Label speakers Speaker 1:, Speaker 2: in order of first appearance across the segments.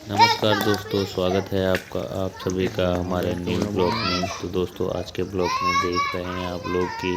Speaker 1: नमस्कार दोस्तों, स्वागत है आप सभी का हमारे न्यू ब्लॉग में। तो दोस्तों, आज के ब्लॉग में देख रहे हैं आप लोग कि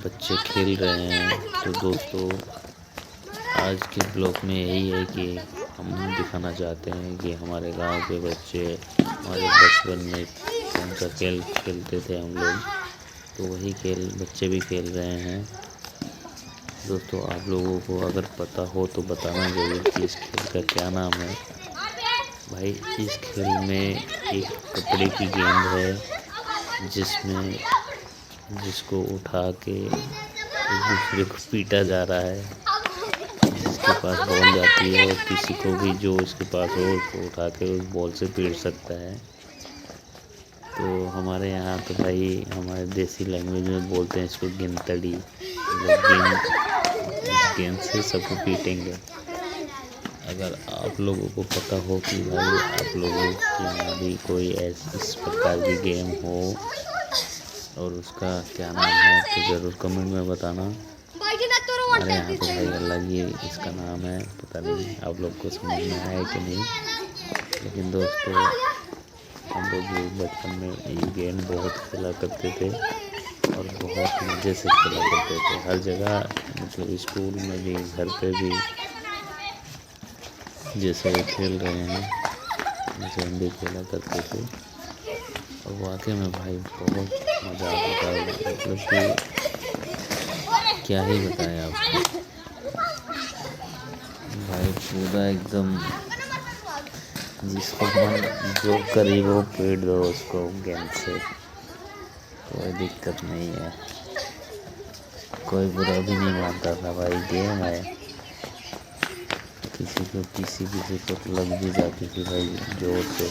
Speaker 1: बच्चे खेल रहे हैं। तो दोस्तों, आज के ब्लॉग में यही है कि हम दिखाना चाहते हैं कि हमारे गांव के बच्चे हमारे बचपन में कौन सा खेल खेलते थे हम लोग। तो वही खेल बच्चे भी खेल रहे हैं। दोस्तों, आप लोगों को अगर पता हो तो बताना ज़रूर कि इस खेल का क्या नाम है। भाई, इस खेल में एक कपड़े की गेंद है जिसमें जिसको उठा के एक दूसरे को पीटा जा रहा है। जिसके पास बॉल जाती है और किसी को भी जो इसके पास हो उसको उठा के उस बॉल से पीट सकता है। तो हमारे यहाँ तो भाई हमारे देसी लैंग्वेज में बोलते हैं इसको गेंदतड़ी। गेंद से सबको पीटेंगे। अगर आप लोगों को पता हो कि भाई आप लोगों के यहाँ भी कोई इस प्रकार की गेम हो और उसका क्या नाम है तो ज़रूर कमेंट में बताना। हमारे यहाँ तो भाई अलग ही इसका नाम है, पता नहीं आप लोग को समझ में आया कि नहीं। लेकिन दोस्तों, हम लोग बचपन में ये गेम बहुत खेला करते थे और बहुत मज़े से खेला करते थे। हर जगह, मतलब स्कूल में भी, घर पे भी, जैसे वो खेल रहे हैं जैसे हम भी खेला करते थे। और वाकई में भाई बहुत मज़ा आता था। मतलब कि क्या ही बताएं आपको भाई, पूरा एकदम जिसको मन जो करीब हो पीट दो उसको गेंद से, कोई दिक्कत नहीं है। कोई बुरा भी नहीं मानता था भाई, गेम है। किसी को लग भी जाती थी भाई जोर से,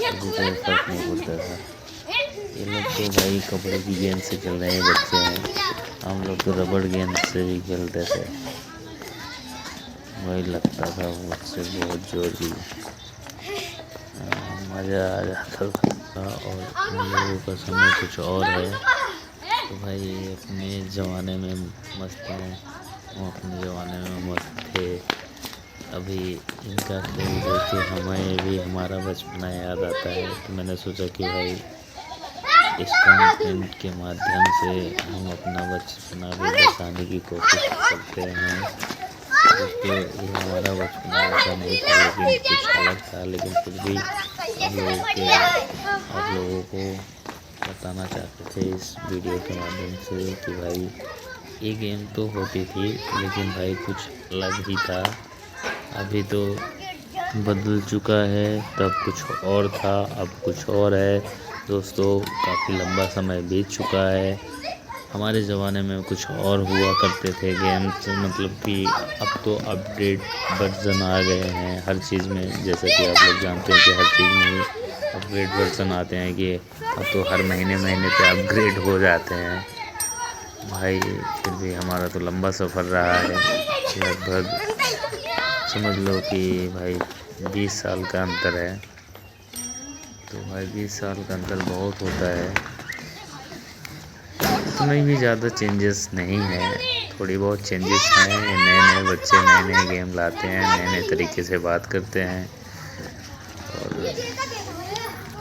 Speaker 1: किसी को फर्क नहीं पड़ता था। ये लोग तो भाई कपड़े की गेंद से खेल रहे हैं बच्चे हैं, हम लोग तो रबड़ गेंद से भी खेलते थे। वही लगता था मुझसे बहुत जोर की, मज़ा आ जाता था। और हम लोगों का समय कुछ और है। तो भाई अपने ज़माने में मस्त हैं, वो अपने ज़माने में मस्त थे। अभी इनका खेल देख के हमें भी हमारा बचपना याद आता है। तो मैंने सोचा कि भाई इस कंटेंट के माध्यम से हम अपना बचपना भी बचाने की कोशिश करते हैं। दोस्तों, ये हमारा बचपना ऐसा नहीं था, लेकिन कुछ अलग था। लेकिन फिर भी आप लोगों को बताना चाहते थे इस वीडियो के माध्यम से कि भाई ये गेम तो होती थी, लेकिन भाई कुछ अलग ही था। अभी तो बदल चुका है, तब कुछ और था, अब कुछ और है। दोस्तों, काफ़ी लंबा समय बीत चुका है। हमारे ज़माने में कुछ और हुआ करते थे गेम्स, मतलब कि अब तो अपडेट वर्जन आ गए हैं हर चीज़ में। जैसा कि आप लोग जानते हैं कि हर चीज़ में ही अपग्रेड वर्जन आते हैं कि अब तो हर महीने पे अपग्रेड हो जाते हैं। भाई फिर भी हमारा तो लंबा सफ़र रहा है, लगभग समझ लो कि भाई 20 साल का अंतर है। तो भाई 20 साल का अंतर बहुत होता है। इतनी भी ज़्यादा चेंजेस नहीं है, थोड़ी बहुत चेंजेस हैं। नए नए बच्चे नए नए गेम लाते हैं, नए नए तरीके से बात करते हैं और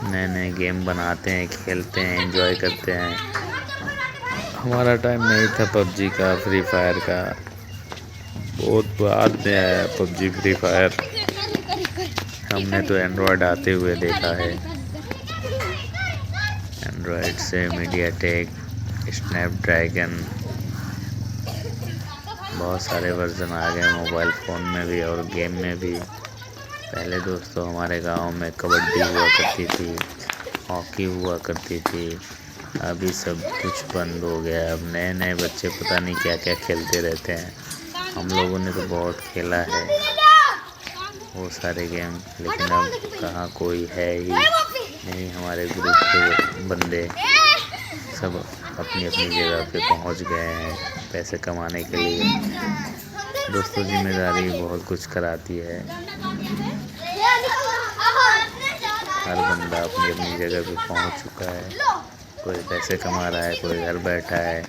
Speaker 1: नए नए गेम बनाते हैं, खेलते हैं, एंजॉय करते हैं। हमारा टाइम नहीं था पबजी का, फ्री फायर का, बहुत बाद में आया पबजी फ्री फायर। हमने तो एंड्रॉयड आते हुए देखा है। एंड्रॉयड से मीडियाटेक, स्नैपड्रैगन, बहुत सारे वर्जन आ गए मोबाइल फ़ोन में भी और गेम में भी। पहले दोस्तों हमारे गांव में कबड्डी हुआ करती थी, हॉकी हुआ करती थी। अभी सब कुछ बंद हो गया है। अब नए नए बच्चे पता नहीं क्या क्या खेलते रहते हैं। हम लोगों ने तो बहुत खेला है वो सारे गेम, लेकिन अब कहाँ कोई है ही नहीं। हमारे ग्रुप के बंदे सब अपनी अपनी जगह पे पहुंच गए हैं पैसे कमाने के लिए। दोस्तों, जिम्मेदारी बहुत कुछ कराती है। हर बंदा अपनी अपनी जगह पे पहुंच चुका है। कोई पैसे कमा रहा है, कोई घर बैठा है,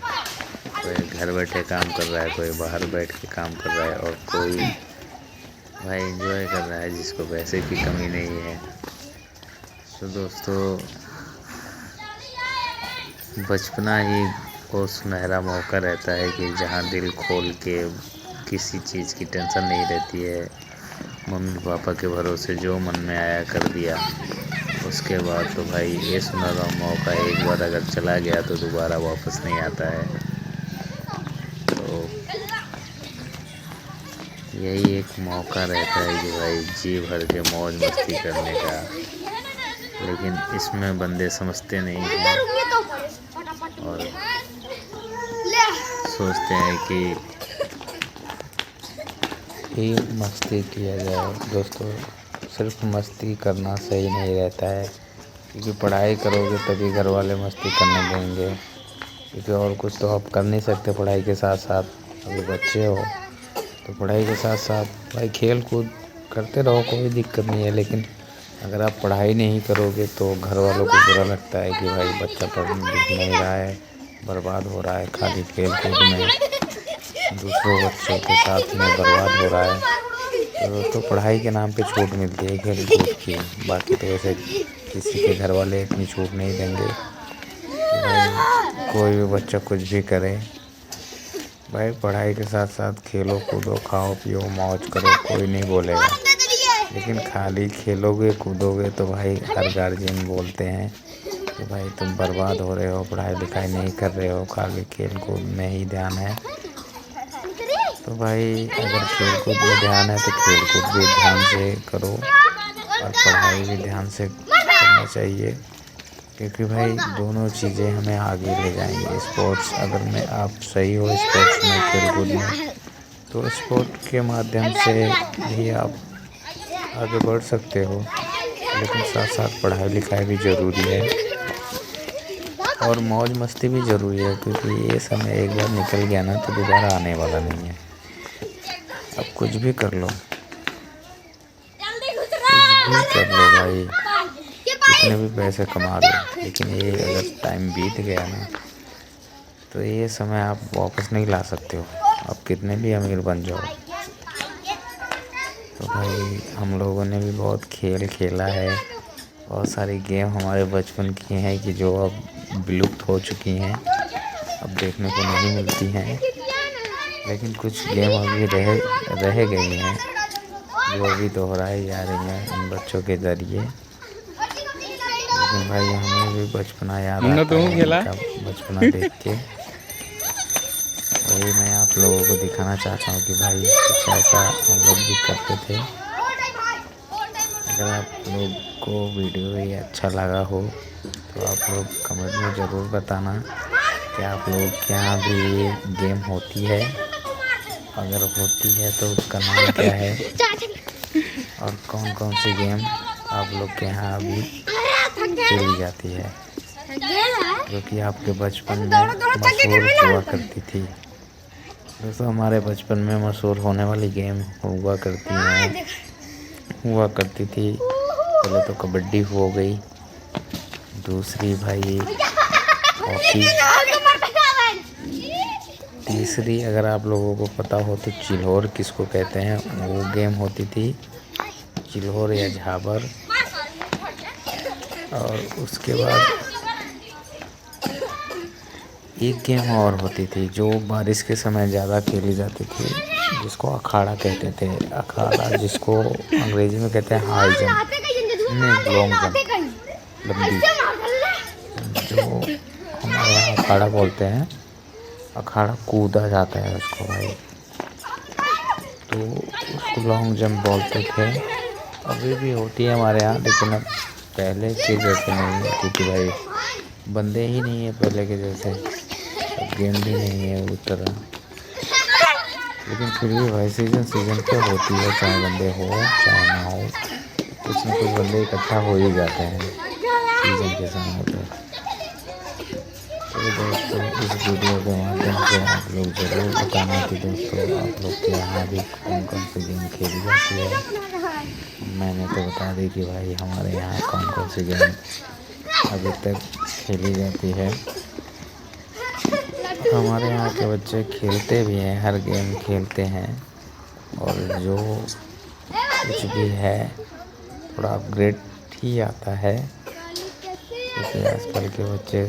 Speaker 1: कोई घर बैठे काम कर रहा है, कोई बाहर बैठ के काम कर रहा है और कोई भाई एंजॉय कर रहा है, जिसको पैसे की कमी नहीं है। तो दोस्तों, बचपना ही बहुत सुनहरा मौका रहता है कि जहाँ दिल खोल के किसी चीज़ की टेंशन नहीं रहती है। मम्मी पापा के भरोसे जो मन में आया कर दिया। उसके बाद तो भाई ये सुनहरा मौका एक बार अगर चला गया तो दोबारा वापस नहीं आता है। तो यही एक मौका रहता है कि भाई जी भर के मौज मस्ती करने का। लेकिन इसमें बंदे समझते नहीं हैं और सोचते हैं कि ये मस्ती किया जाए। दोस्तों, सिर्फ मस्ती करना सही नहीं रहता है, क्योंकि पढ़ाई करोगे तभी घर वाले मस्ती करने देंगे। क्योंकि और कुछ तो आप कर नहीं सकते पढ़ाई के साथ साथ। अभी बच्चे हो तो पढ़ाई के साथ साथ भाई खेल कूद करते रहो, कोई दिक्कत नहीं है। लेकिन अगर आप पढ़ाई नहीं करोगे तो घर वालों को बुरा लगता है कि भाई बच्चा पढ़ लिख नहीं रहा है, बर्बाद हो रहा है खाली खेल कूद में, दूसरों बच्चों के साथ में बर्बाद हो रहा है। तो पढ़ाई के नाम पे छूट मिलती है खेल कूद की। बाकी तो ऐसे किसी के घर वाले इतनी छूट नहीं देंगे कि भाई कोई भी बच्चा कुछ भी करे। भाई पढ़ाई के साथ साथ खेलो कूदो, खाओ पियो, मौज करो, कोई नहीं बोलेगा। लेकिन खाली खेलोगे कूदोगे तो भाई हर गार्जियन बोलते हैं कि भाई तुम बर्बाद हो रहे हो, पढ़ाई लिखाई नहीं कर रहे हो, खाली खेल कूद में ही ध्यान है। तो भाई अगर खेल कूद में ध्यान है तो खेल कूद भी ध्यान से करो और पढ़ाई भी ध्यान से करना चाहिए। क्योंकि भाई दोनों चीज़ें हमें आगे ले जाएंगी। स्पोर्ट्स अगर में आप सही हो स्पोर्ट्स में, खेल कूद में, तो स्पोर्ट के माध्यम से भी आप आगे बढ़ सकते हो। लेकिन साथ साथ पढ़ाई लिखाई भी ज़रूरी है और मौज मस्ती भी ज़रूरी है। क्योंकि ये समय एक बार निकल गया ना तो दोबारा आने वाला नहीं है। अब कुछ भी कर लो, कुछ भी कर लो भाई, कितने भी पैसे कमा लो, लेकिन ये अगर टाइम बीत गया ना तो ये समय आप वापस नहीं ला सकते हो, आप कितने भी अमीर बन जाओ। तो भाई हम लोगों ने भी बहुत खेल खेला है, बहुत सारी गेम हमारे बचपन की हैं कि जो अब विलुप्त हो चुकी हैं, अब देखने को नहीं मिलती हैं। लेकिन कुछ गेम अभी रह गई हैं जो अभी दोहराई जा रही हैं इन बच्चों के ज़रिए। लेकिन भाई हमें भी बचपना याद आता है, इनका बचपना देख के। वही मैं आप लोगों को दिखाना चाहता हूँ कि भाई कुछ ऐसा हम लोग भी करते थे। अगर आप लोग को वीडियो ये अच्छा लगा हो तो आप लोग कमेंट में ज़रूर बताना कि आप लोग के यहाँ भी ये गेम होती है। अगर होती है तो उसका नाम क्या है और कौन कौन सी गेम आप लोग के यहाँ अभी खेली जाती है, जो कि आपके बचपन में मशहूर हुआ करती थी। दोस्तों, हमारे बचपन में मशहूर होने वाली गेम हुआ करती थी। पहले तो कबड्डी हो गई, दूसरी भाई हॉकी, तीसरी अगर आप लोगों को पता हो तो चिल्होर किसको कहते हैं वो गेम होती थी, चिल्होर या झाबर। और उसके बाद एक गेम और होती थी जो बारिश के समय ज़्यादा खेली जाती थी, जिसको अखाड़ा कहते थे। अखाड़ा जिसको अंग्रेजी में कहते हैं हाई जंप, नहीं लॉन्ग जंप, लंबी, जो हमारे यहाँ अखाड़ा बोलते हैं। अखाड़ा कूदा जाता है उसको भाई, तो उसको लॉन्ग जंप बोलते थे। अभी भी होती है हमारे यहाँ, लेकिन अब पहले के जैसे नहीं है, क्योंकि भाई बंदे ही नहीं है पहले के जैसे, अब गेम भी नहीं है उस तरह। लेकिन फिर भी भाई सीज़न पे होती है, चाहे बंदे हो चाहे ना हो, कुछ न कुछ बंदे इकट्ठा हो ही जाते हैं सीज़न के समय पे। तो दोस्तों, इस वीडियो के माध्यम से आप लोग ज़रूर बताना कि दोस्तों आप लोग के यहाँ भी कौन कौन सी गेम खेली जाती है। मैंने तो बता दी कि भाई हमारे यहाँ कौन कौन सी गेम अभी तक खेली जाती है। हमारे यहाँ के बच्चे खेलते भी हैं, हर गेम खेलते हैं। और जो
Speaker 2: कुछ भी है थोड़ा अपग्रेड ही आता है, क्योंकि आजकल के बच्चे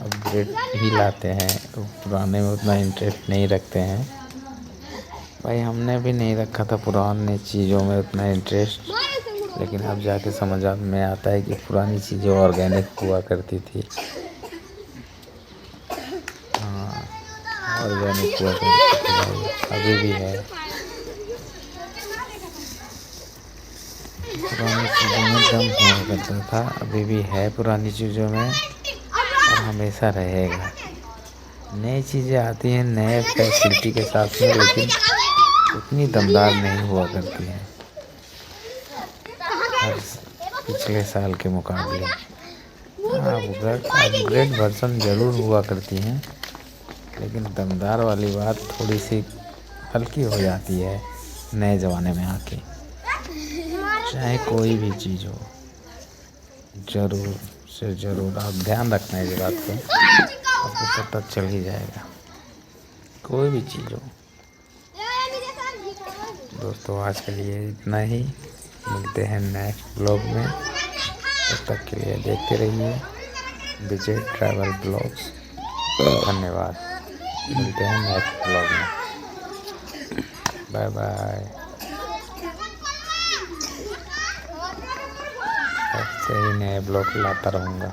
Speaker 2: अपग्रेड ही लाते हैं, तो पुराने में उतना इंटरेस्ट नहीं रखते हैं। भाई हमने भी नहीं रखा था पुरानी चीज़ों में उतना इंटरेस्ट, लेकिन अब जाके समझ में आता है कि पुरानी चीज़ें ऑर्गेनिक हुआ करती थी। हाँ, ऑर्गेनिक हुआ करती थी भाई, अभी भी है। पुरानी चीज़ों में दम हुआ करता था, अभी भी है पुरानी चीज़ों में और हमेशा रहेगा। नई चीज़ें आती हैं नए फैसिलिटी के साथ में, लेकिन उतनी दमदार नहीं हुआ करती हैं हर पिछले साल के मुकाबले। हाँ, अपग्रेड वर्जन ज़रूर हुआ करती हैं, लेकिन दमदार वाली बात थोड़ी सी हल्की हो जाती है नए ज़माने में आके। चाहे कोई भी चीज़ हो, ज़रूर से ज़रूर आप ध्यान रखना इस बात को, आपको पता चल ही जाएगा कोई भी चीज़ हो। दोस्तों आज के लिए इतना ही, मिलते हैं नेक्स्ट ब्लॉग में। तब तक के लिए देखते रहिए विजय ट्रैवल ब्लॉग्स। धन्यवाद, मिलते हैं नेक्स्ट ब्लॉग में। Bye bye. ऐसे ही नए ब्लॉग लाता रहूँगा।